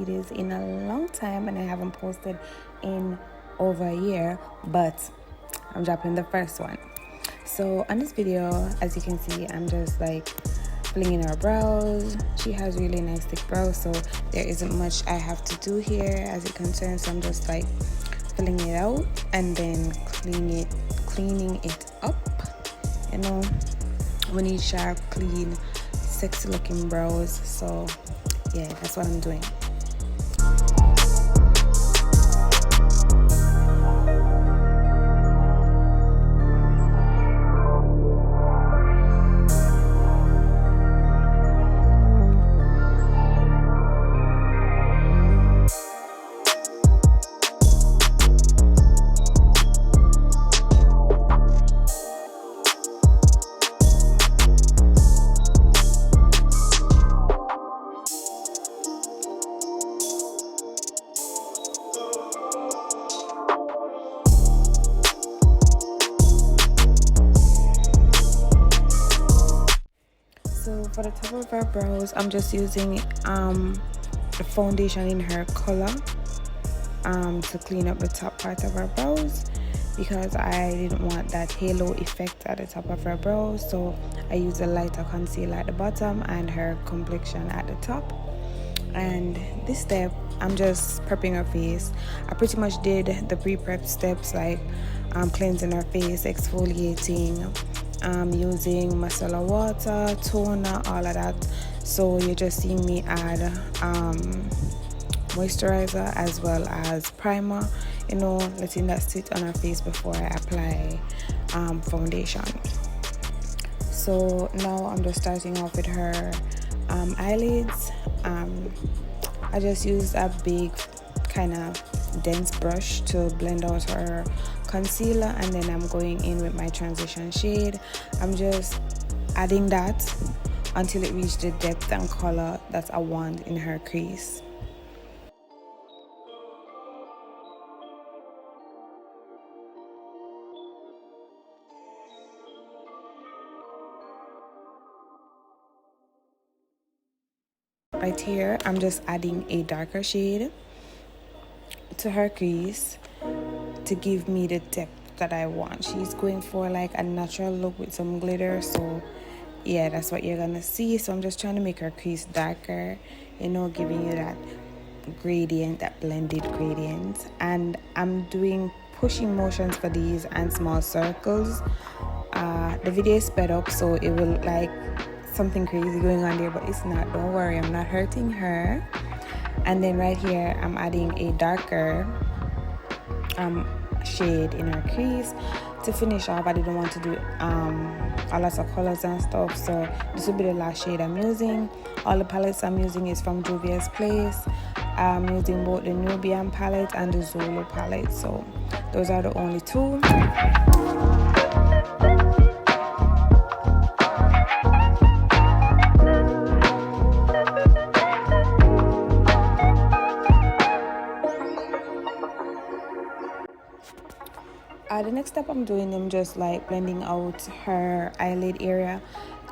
videos in a long time, and I haven't posted in over a year, but I'm dropping the first one. So on this video, as you can see, I'm just like filling in her brows. She has really nice thick brows, so there isn't much I have to do here as it concerns. So I'm just like filling it out and then cleaning it up. You know, we need sharp, clean, sexy looking brows. So yeah, that's what I'm doing. So for the top of her brows, I'm just using the foundation in her color to clean up the top part of her brows, because I didn't want that halo effect at the top of her brows. So I used a lighter concealer at the bottom and her complexion at the top. And this step, I'm just prepping her face. I pretty much did the pre-prep steps, like cleansing her face, exfoliating, using micellar water, toner, all of that. So you're just seeing me add moisturizer as well as primer, you know, letting that sit on her face before I apply foundation. So now I'm just starting off with her eyelids. I just used a big kind of dense brush to blend out her concealer, and then I'm going in with my transition shade. I'm just adding that until it reaches the depth and color that I want in her crease. Right here, I'm just adding a darker shade to her crease to give me the depth that I want. She's going for like a natural look with some glitter, so yeah, that's what you're gonna see. So I'm just trying to make her crease darker, you know, giving you that gradient, that blended gradient. And I'm doing pushing motions for these and small circles. The video is sped up, so it will like something crazy going on there, but it's not. Don't worry, I'm not hurting her. And then right here, I'm adding a darker shade in her crease to finish off. I didn't want to do a lot of colors and stuff, so this will be the last shade I'm using. All the palettes I'm using is from Juvia's Place. I'm using both the Nubian palette and the Zulu palette, so those are the only two. The next step I'm doing, I'm just like blending out her eyelid area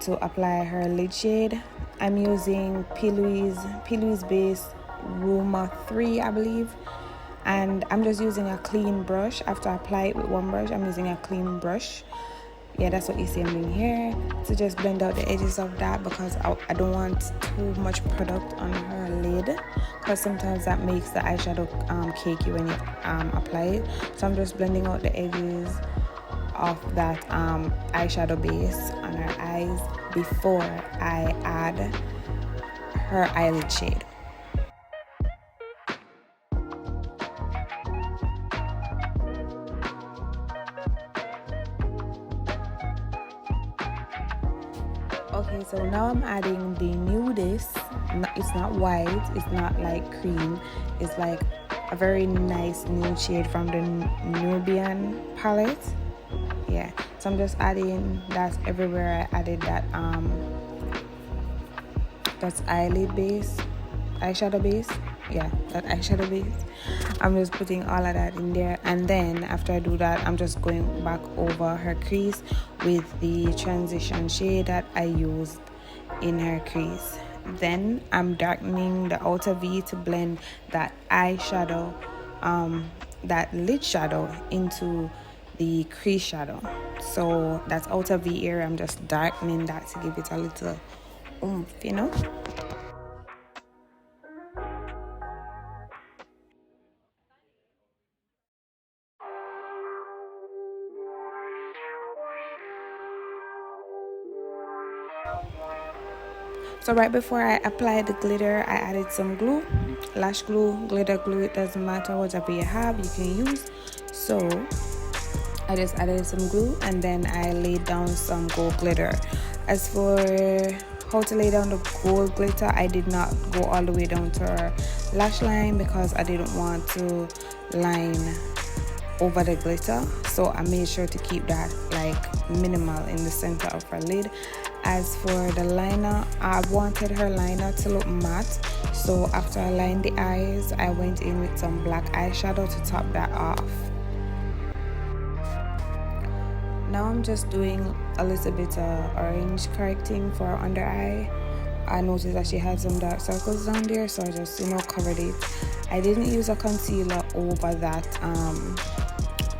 to apply her lid shade. I'm using P. Louise Base Roma 3, I believe, and I'm just using a clean brush. After I apply it with one brush, I'm using a clean brush. Yeah, that's what you see I'm doing here, to just blend out the edges of that, because I don't want too much product on her lid, because sometimes that makes the eyeshadow cakey when you apply it. So I'm just blending out the edges of that eyeshadow base on her eyes before I add her eyelid shade. Okay, so now I'm adding the nudist. It's not white, it's not like cream, it's like a very nice nude shade from the Nubian palette. Yeah, so I'm just adding that everywhere I added that that's eyelid base, eyeshadow base. Yeah, that eyeshadow base. I'm just putting all of that in there, and then after I do that, I'm just going back over her crease with the transition shade that I used in her crease. Then I'm darkening the outer V to blend that eyeshadow, that lid shadow into the crease shadow. So that's outer V area, I'm just darkening that to give it a little oomph, you know. So right before I applied the glitter, I added some glue, lash glue, glitter glue, it doesn't matter, whatever you have you can use. So I just added some glue and then I laid down some gold glitter. As for how to lay down the gold glitter, I did not go all the way down to her lash line because I didn't want to line over the glitter, so I made sure to keep that like minimal in the center of her lid. As for the liner, I wanted her liner to look matte, so after I lined the eyes, I went in with some black eyeshadow to top that off. Now I'm just doing a little bit of orange correcting for her under eye. I noticed that she had some dark circles down there, so I just covered it. I didn't use a concealer over that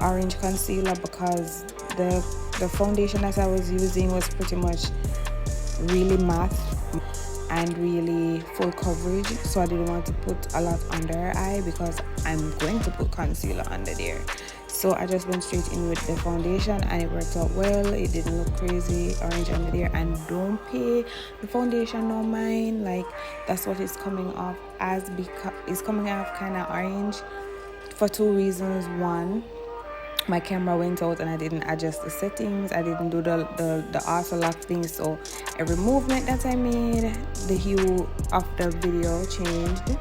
orange concealer because the foundation that I was using was pretty much really matte and really full coverage, so I didn't want to put a lot under her eye because I'm going to put concealer under there. So I just went straight in with the foundation and it worked out well. It didn't look crazy orange under there. And don't pay the foundation no mind, like that's what it's coming off as, because it's coming off kind of orange for two reasons. One, my camera went out and I didn't adjust the settings. I didn't do the auto lock thing, so every movement that I made, the hue of the video changed,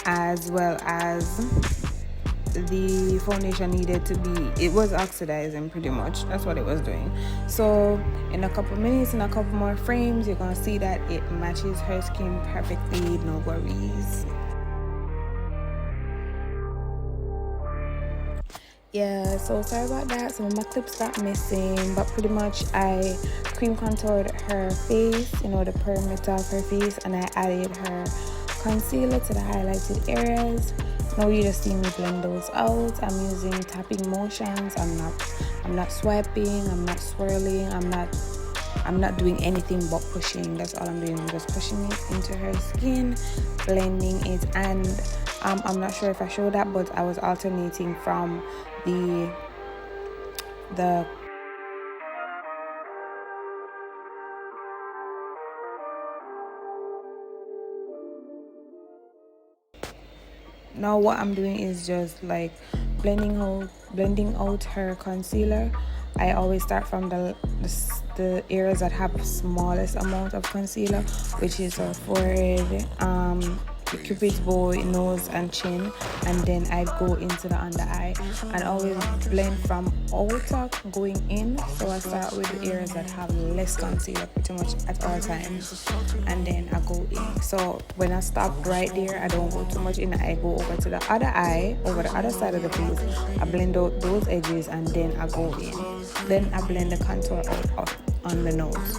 as well as the foundation needed to be, it was oxidizing pretty much, that's what it was doing. So in a couple minutes, in a couple more frames, you're gonna see that it matches her skin perfectly, no worries. Yeah, so sorry about that. Some of my clips got missing, but pretty much I cream contoured her face, the perimeter of her face, and I added her concealer to the highlighted areas. Now you just see me blend those out. I'm using tapping motions. I'm not swiping, I'm not swirling, I'm not doing anything but pushing. That's all I'm doing. I'm just pushing it into her skin, blending it, and I'm not sure if I showed that, but I was alternating from the now what I'm doing is just like blending out her concealer. I always start from the areas that have smallest amount of concealer, which is her forehead, the cupid's bow, nose and chin, and then I go into the under eye and always blend from outer going in. So I start with the areas that have less concealer pretty much at all times, and then I go in. So when I stop right there, I don't go too much in, I go over to the other eye, over the other side of the face. I blend out those edges and then I go in. Then I blend the contour out on the nose.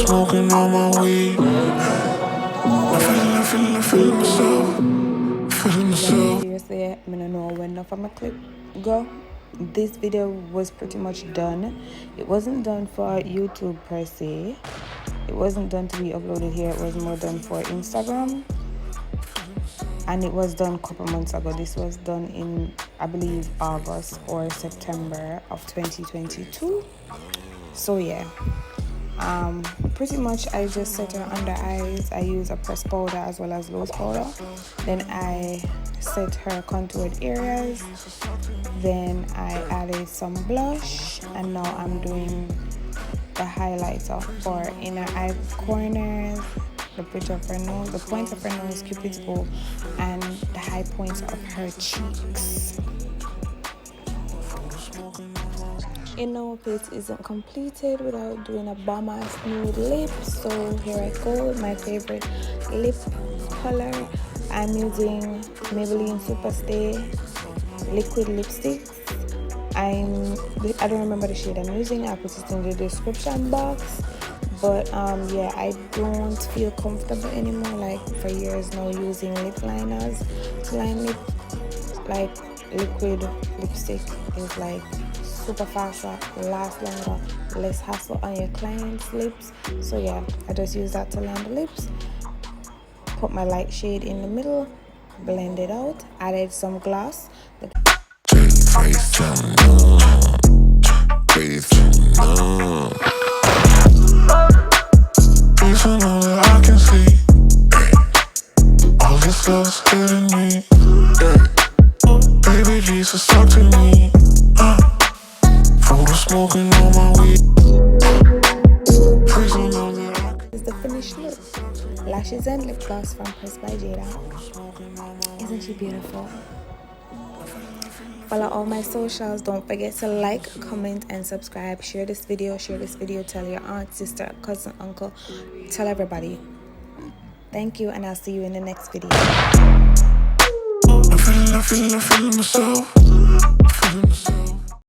Smoking on my weed. I feel myself. Seriously, I don't know when enough of my clip go. This video was pretty much done. It wasn't done for YouTube per se. It wasn't done to be uploaded here. It was more done for Instagram. And it was done a couple months ago. This was done in, I believe, August or September of 2022. So yeah. Pretty much I just set her under eyes. I use a pressed powder as well as loose powder. Then I set her contoured areas. Then I added some blush, and now I'm doing the highlighter for inner eye corners, the bridge of her nose, the point of her nose, cupid's bow, and the high points of her cheeks. Inner face isn't completed without doing a bomb ass nude lip, so here I go with my favorite lip color. I'm using Maybelline Superstay liquid lipstick, I don't remember the shade I'm using. I'll put it in the description box. But yeah, I don't feel comfortable anymore, like for years now, using lip liners to line lip. Like liquid lipstick is like super faster, lasts longer, less hassle on your client's lips. So yeah, I just use that to line the lips. Put my light shade in the middle, blend it out, added some gloss. I can see all this love's hitting me. Baby Jesus, talk to me. Photo smoking on my weed. Please don't know that I This is the finished look. Lashes and lip gloss from Pressed by Jada. Isn't she beautiful? Follow all my socials. Don't forget to like, comment, and subscribe. Share this video. Tell your aunt, sister, cousin, uncle. Tell everybody. Thank you, and I'll see you in the next video. feel myself.